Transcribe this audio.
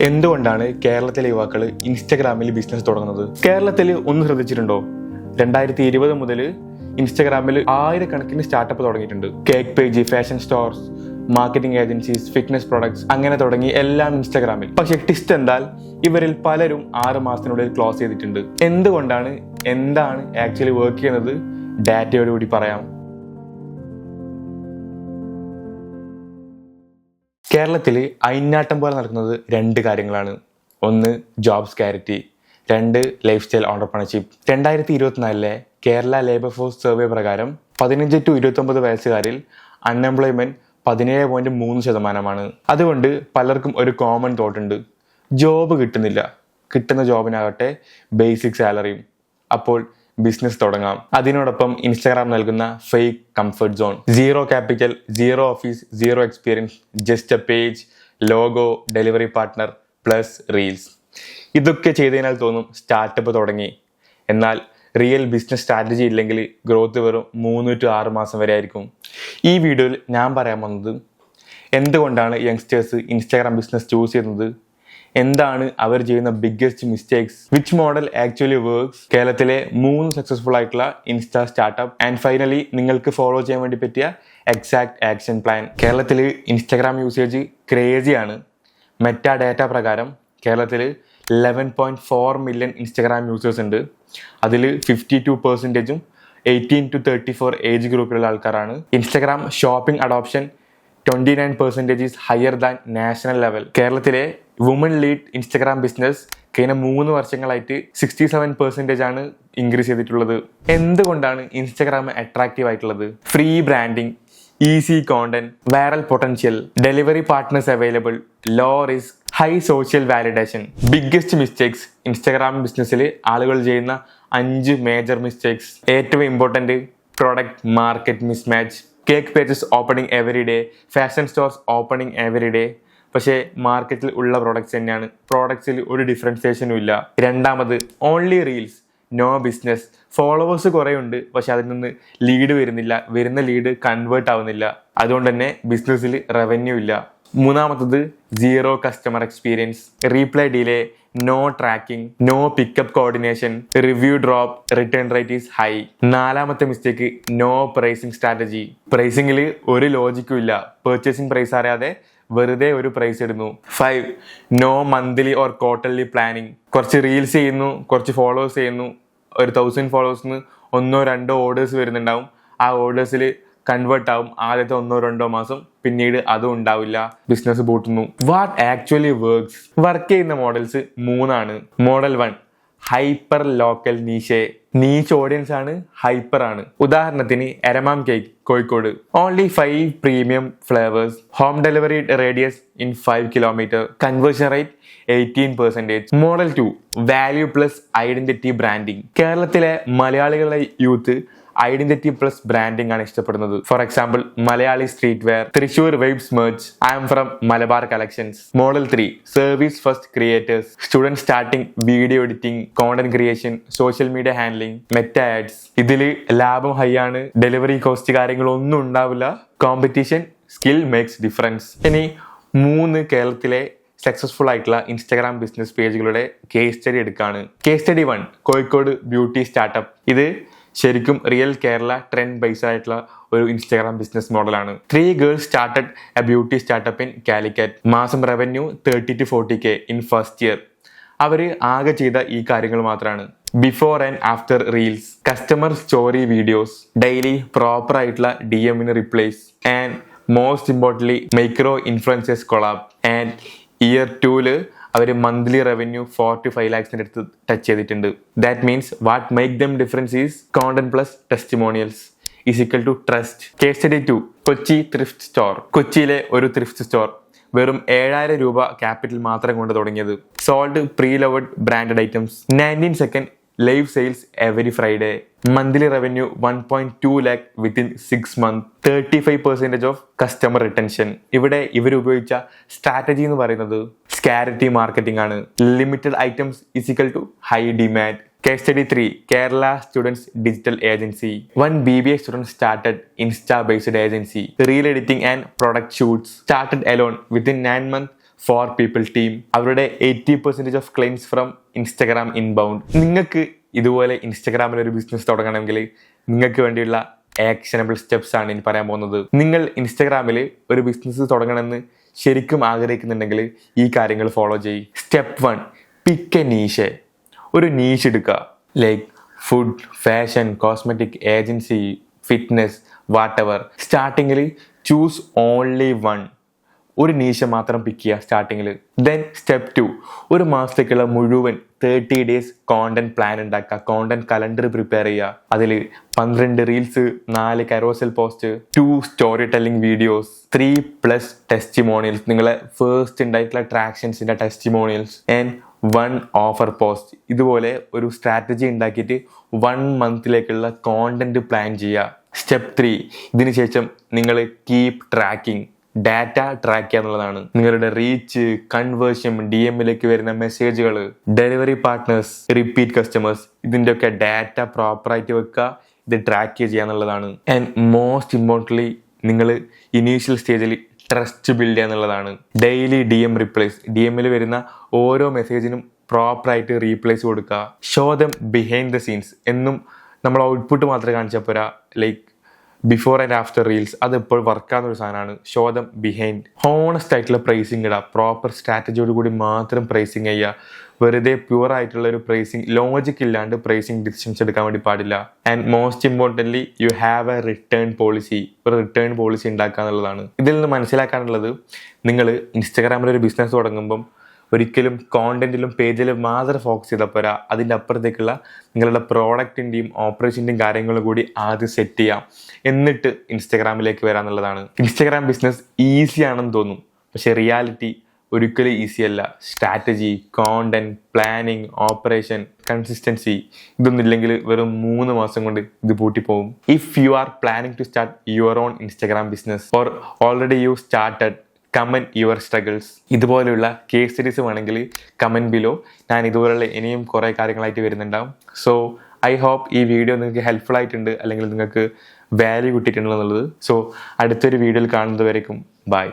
എന്തുകൊണ്ടാണ് കേരളത്തിലെ യുവാക്കൾ ഇൻസ്റ്റഗ്രാമിൽ ബിസിനസ് തുടങ്ങുന്നത്? കേരളത്തിൽ ഒന്ന് ശ്രദ്ധിച്ചിട്ടുണ്ടോ? 2020 മുതൽ ഇൻസ്റ്റഗ്രാമിൽ ആയിരക്കണക്കിന് സ്റ്റാർട്ടപ്പ് തുടങ്ങിയിട്ടുണ്ട്. Cake page, fashion stores, marketing agencies, fitness products, അങ്ങനെ തുടങ്ങി എല്ലാം ഇൻസ്റ്റഗ്രാമിൽ. പക്ഷെ ട്വിസ്റ്റ് എന്താൽ ഇവരിൽ പലരും 6 മാസത്തിനുള്ളിൽ ക്ലോസ് ചെയ്തിട്ടുണ്ട്. എന്തുകൊണ്ടാണ്? എന്താണ് ആക്ച്വലി വർക്ക് ചെയ്യുന്നത്? ഡാറ്റയോടുകൂടി പറയാം. കേരളത്തിൽ അയിഞ്ഞാട്ടം പോലെ നടക്കുന്നത് 2 കാര്യങ്ങളാണ്. ഒന്ന് job scarcity, 2 lifestyle entrepreneurship. 2024 Kerala labour force survey പ്രകാരം 15 to 29 വയസ്സുകാരിൽ അൺഎംപ്ലോയ്മെന്റ് 17.3%. അതുകൊണ്ട് പലർക്കും ഒരു കോമൺ തോട്ട് ഉണ്ട്: ജോബ് കിട്ടുന്നില്ല, കിട്ടുന്ന ജോബിനാകട്ടെ ബേസിക് സാലറിയും, അപ്പോൾ ബിസിനസ് തുടങ്ങാം. അതിനോടൊപ്പം ഇൻസ്റ്റാഗ്രാം നൽകുന്ന fake comfort zone, 0 capital, 0 office, 0 experience, just A page, logo, delivery partner plus reels. ഇതൊക്കെ ചെയ്തതിനാൽ തോന്നും സ്റ്റാർട്ടപ്പ് തുടങ്ങി. എന്നാൽ റിയൽ ബിസിനസ് സ്ട്രാറ്റജി ഇല്ലെങ്കിൽ ഗ്രോത്ത് വെറും 3 to 6 മാസം വരെ ആയിരിക്കും. ഈ വീഡിയോയിൽ ഞാൻ പറയാൻ വന്നത് എന്തുകൊണ്ടാണ് യങ്സ്റ്റേഴ്സ് ഇൻസ്റ്റാഗ്രാം ബിസിനസ് ചൂസ് ചെയ്യുന്നത്, എന്താണ് അവർ ചെയ്യുന്ന biggest mistakes, which model actually works, കേരളത്തിലെ 3 സക്സസ്ഫുൾ ആയിട്ടുള്ള ഇൻസ്റ്റാ സ്റ്റാർട്ടപ്പ്, ആൻഡ് ഫൈനലി നിങ്ങൾക്ക് ഫോളോ ചെയ്യാൻ വേണ്ടി പറ്റിയ എക്സാക്ട് ആക്ഷൻ പ്ലാൻ. കേരളത്തിൽ ഇൻസ്റ്റാഗ്രാം യൂസേജ് ക്രേസിയാണ്. മെറ്റാ ഡാറ്റ പ്രകാരം കേരളത്തിൽ 11.4 മില്യൺ ഇൻസ്റ്റാഗ്രാം യൂസേഴ്സ് ഉണ്ട്. അതിൽ 52% 18 to 34 ഏജ് ഗ്രൂപ്പിലുള്ള ആൾക്കാരാണ്. Instagram shopping adoption 29% is higher than national level. കേരളത്തിലെ വുമൺ ലീഡ് ഇൻസ്റ്റഗ്രാം ബിസിനസ് കഴിഞ്ഞ 3 വർഷങ്ങളായിട്ട് 67% ആണ് ഇൻക്രീസ് ചെയ്തിട്ടുള്ളത്. എന്തുകൊണ്ടാണ് ഇൻസ്റ്റഗ്രാം അട്രാക്റ്റീവ് ആയിട്ടുള്ളത്? Free branding, easy content, viral potential, delivery partners available, low risk, high social validation. Biggest mistakes Instagram ബിസിനസ്സിൽ ആളുകൾ ചെയ്യുന്ന 5 മേജർ മിസ്റ്റേക്സ്. ഏറ്റവും important, product market mismatch. Cake pages opening every day, fashion stores opening every day, പക്ഷേ മാർക്കറ്റിൽ ഉള്ള products തന്നെയാണ്. പ്രോഡക്ട്സിൽ ഒരു ഡിഫറൻസിയേഷനും ഇല്ല. രണ്ടാമത്, only reels, no business. Followers കുറേ ഉണ്ട്, പക്ഷെ അതിൽ നിന്ന് ലീഡ് വരുന്നില്ല, വരുന്ന ലീഡ് കൺവേർട്ട് ആവുന്നില്ല, അതുകൊണ്ട് തന്നെ ബിസിനസ്സിൽ റവന്യൂ ഇല്ല. മൂന്നാമത്തത്, 0 customer experience, reply delay, no tracking, no pickup coordination, review drop, return rate is high. നാലാമത്തെ മിസ്റ്റേക്ക്, നോ പ്രൈസിങ് സ്ട്രാറ്റജി. പ്രൈസിങ്ങിൽ ഒരു ലോജിക്കും ഇല്ല, പെർച്ചേസിങ് പ്രൈസ് അറിയാതെ വെറുതെ ഒരു പ്രൈസ് ഇടുന്നു. 5 no monthly or quarterly planning. കുറച്ച് റീൽസ് ചെയ്യുന്നു, കുറച്ച് ഫോളോവേഴ്സ് ചെയ്യുന്നു, ഒരു 1000 ഫോളോവേഴ്സിന് 1-2 ഓർഡേഴ്സ് വരുന്നുണ്ടാവും. ആ ഓർഡേഴ്സിൽ കൺവേർട്ട് ആവും ആദ്യത്തെ 1-2 മാസം, പിന്നീട് അതും ഉണ്ടാവില്ല, ബിസിനസ് പൂട്ടുന്നു. What actually works? വർക്ക് ചെയ്യുന്ന മോഡൽസ് 3 ആണ്. Model 1, hyper local niche. Niche audience ആണ്, ഹൈപ്പർ ആണ്. ഉദാഹരണത്തിന് എരമാം cake Kozhikode, only 5 premium flavours, home delivery radius in 5 kilometre, conversion rate 18%. Model 2, value plus identity branding. കേരളത്തിലെ മലയാളികളുടെ യൂത്ത് ഐഡന്റിറ്റി പ്ലസ് ബ്രാൻഡിംഗ് ആണ് ഇഷ്ടപ്പെടുന്നത്. For example, Malayali street wear, Thrissur vibes merch, I am from Malabar collections. Model 3, service first creators, student starting, video editing, content creation, social media handling, Meta ads. ഇതിൽ ലാഭം high ആണ്, delivery cost കാര്യങ്ങളൊന്നും ഉണ്ടാവില്ല, competition, skill makes difference. ഇനി 3 കേരളത്തിലെ successful ആയിട്ടുള്ള Instagram business പേജുകളുടെ case study എടുക്കുകയാണ്. Case study 1, Kozhikode beauty startup. ഇത് ശരിക്കും റിയൽ കേരള ട്രെൻഡ് ബേസ്ഡ് ആയിട്ടുള്ള ഒരു ഇൻസ്റ്റാഗ്രാം ബിസിനസ് മോഡലാണ്. 3 girls started a beauty startup in Calicut. മാസം revenue 30 to 40K in first year. അവർ ആകെ ചെയ്ത ഈ കാര്യങ്ങൾ മാത്രമാണ്: before and after reels, customer story videos, daily proper ആയിട്ടുള്ള DM replies, and most importantly micro influencers collab. And year 2 അവർ monthly revenue 4 to 5 lakhs അടുത്ത് ടച്ച് ചെയ്തിട്ടുണ്ട്. That means what make them difference is content plus testimonials is equal to trust. Case study 2, Kochi thrift store. കൊച്ചിയിലെ ഒരു thrift store വെറും 7000 രൂപ capital മാത്രം കൊണ്ട് തുടങ്ങിയത്. Sold pre loved branded items. 19 second live sales every Friday. Monthly revenue 1.2 lakh within 6 months. 35% of customer retention. ഇവിടെ ഇവർ ഉപയോഗിച്ച സ്ട്രാറ്റജി എന്ന് പറയുന്നത് സ്കാരിറ്റി മാർക്കറ്റിംഗ് ആണ്. Limited items is equal to high demand. Case study 3, Kerala Students Digital Agency. One BBA student started Insta-based agency, reel editing and product shoots. Started alone. Within 9 months, for people team. അവരുടെ 80% of claims from Instagram inbound. നിങ്ങൾക്ക് ഇതുപോലെ ഇൻസ്റ്റഗ്രാമിൽ ഒരു business തുടങ്ങണമെങ്കിൽ നിങ്ങൾക്ക് വേണ്ടിയുള്ള actionable steps ആണ് ഇനി പറയാൻ പോകുന്നത്. നിങ്ങൾ ഇൻസ്റ്റഗ്രാമിൽ ഒരു ബിസിനസ് തുടങ്ങണമെന്ന് ശരിക്കും ആഗ്രഹിക്കുന്നുണ്ടെങ്കിൽ ഈ കാര്യങ്ങൾ ഫോളോ ചെയ്യും. Step 1, pick A niche. ഒരു നീഷ് എടുക്കുക. Like food, fashion, cosmetic, agency, fitness, what ever. സ്റ്റാർട്ടിങ്ങിൽ ചൂസ് ഓൺലി വൺ. ഒരു നീഷ മാത്രം പിക്ക് ചെയ്യുക സ്റ്റാർട്ടിങ്ങിൽ. ദെൻ സ്റ്റെപ്പ് 2, ഒരു മാസത്തേക്കുള്ള മുഴുവൻ 30 days കോണ്ടന്റ് പ്ലാൻ ഉണ്ടാക്കുക. കോണ്ടന്റ് കലണ്ടർ പ്രിപ്പയർ ചെയ്യുക. അതിൽ 12 reels, 4 carousel post, 2 story telling videos, 3+ testimonials, നിങ്ങളെ ഫസ്റ്റ് ഉണ്ടായിട്ടുള്ള ട്രാക്ഷൻസിന്റെ ടെസ്റ്റിമോണിയൽസ്, ആൻഡ് 1 ഓഫർ പോസ്റ്റ്. ഇതുപോലെ ഒരു സ്ട്രാറ്റജി ഉണ്ടാക്കിയിട്ട് 1 മന്തിലേക്കുള്ള കോണ്ടന്റ് പ്ലാൻ ചെയ്യുക. സ്റ്റെപ്പ് 3, ഇതിന് ശേഷം നിങ്ങൾ കീപ് ട്രാക്കിംഗ്. ഡാറ്റ ട്രാക്ക് ചെയ്യുക എന്നുള്ളതാണ്. നിങ്ങളുടെ റീച്ച്, കൺവേർഷൻ, DM-ലേക്ക് വരുന്ന മെസ്സേജുകൾ, ഡെലിവറി പാർട്ട്നേഴ്സ്, റിപ്പീറ്റ് കസ്റ്റമേഴ്സ്, ഇതിൻ്റെയൊക്കെ ഡാറ്റ പ്രോപ്പറായിട്ട് വെക്കുക. ഇത് ട്രാക്ക് ചെയ്യുക എന്നുള്ളതാണ്. ആൻഡ് മോസ്റ്റ് ഇമ്പോർട്ടൻ്റ്ലി നിങ്ങൾ ഇനീഷ്യൽ സ്റ്റേജിൽ ട്രസ്റ്റ് ബിൽഡ് ചെയ്യുക എന്നുള്ളതാണ്. Daily DM replies. DM-ൽ വരുന്ന ഓരോ മെസ്സേജിനും പ്രോപ്പറായിട്ട് റീപ്ലേസ് കൊടുക്കുക. Show dum behind the scenes. എന്നും നമ്മൾ ഔട്ട്പുട്ട് മാത്രമേ കാണിച്ചാൽ പോരാ. Like before and after reels, അത് ഇപ്പോൾ വർക്കാവുന്ന ഒരു സാധനമാണ്. Show dum behind. ഹോണസ്റ്റ് ആയിട്ടുള്ള പ്രൈസിങ് ഇടുക. പ്രോപ്പർ സ്ട്രാറ്റജിയോട് കൂടി മാത്രം പ്രൈസിങ് ചെയ്യുക. വെറുതെ പ്യുവർ ആയിട്ടുള്ള ഒരു പ്രൈസിങ്, ലോജിക് ഇല്ലാണ്ട് പ്രൈസിങ് ഡിസിഷൻസ് എടുക്കാൻ വേണ്ടി പാടില്ല. And most importantly you have A return policy. ഒരു റിട്ടേൺ പോളിസി ഉണ്ടാക്കുക എന്നുള്ളതാണ്. ഇതിൽ നിന്ന് മനസ്സിലാക്കാനുള്ളത്, നിങ്ങൾ ഇൻസ്റ്റഗ്രാമിൽ ഒരു ബിസിനസ് തുടങ്ങുമ്പം ഒരിക്കലും കോണ്ടന്റിലും പേജിലും മാത്രം ഫോക്കസ് ചെയ്താൽ പോരാ. അതിൻ്റെ അപ്പുറത്തേക്കുള്ള നിങ്ങളുടെ പ്രോഡക്റ്റിൻ്റെയും ഓപ്പറേഷൻ്റെയും കാര്യങ്ങളും കൂടി ആദ്യം സെറ്റ് ചെയ്യാം. എന്നിട്ട് ഇൻസ്റ്റഗ്രാമിലേക്ക് വരാമെന്നുള്ളതാണ്. ഇൻസ്റ്റഗ്രാം ബിസിനസ് ഈസി ആണെന്ന് തോന്നും, പക്ഷേ റിയാലിറ്റി ഒരിക്കലും ഈസി അല്ല. Strategy, content, planning, operation, consistency, ഇതൊന്നും ഇല്ലെങ്കിൽ വെറും 3 മാസം കൊണ്ട് ഇത് പൂട്ടിപ്പോകും. If you are planning to start your own Instagram business or already you started, comment your struggles. ഇതുപോലെയുള്ള കേസ് സ്റ്റഡീസ് വേണമെങ്കിൽ കമൻറ്റ് ബിലോ. ഞാൻ ഇതുപോലുള്ള ഇനിയും കുറേ കാര്യങ്ങളായിട്ട് വരുന്നുണ്ടാവും. സോ ഐ ഹോപ്പ് ഈ വീഡിയോ നിങ്ങൾക്ക് ഹെൽപ്ഫുൾ ആയിട്ടുണ്ട്, അല്ലെങ്കിൽ നിങ്ങൾക്ക് വാല്യൂ കിട്ടിയിട്ടുണ്ടെന്നുള്ളത്. സോ അടുത്തൊരു വീഡിയോയിൽ കാണുന്നത് വരേക്കും ബൈ.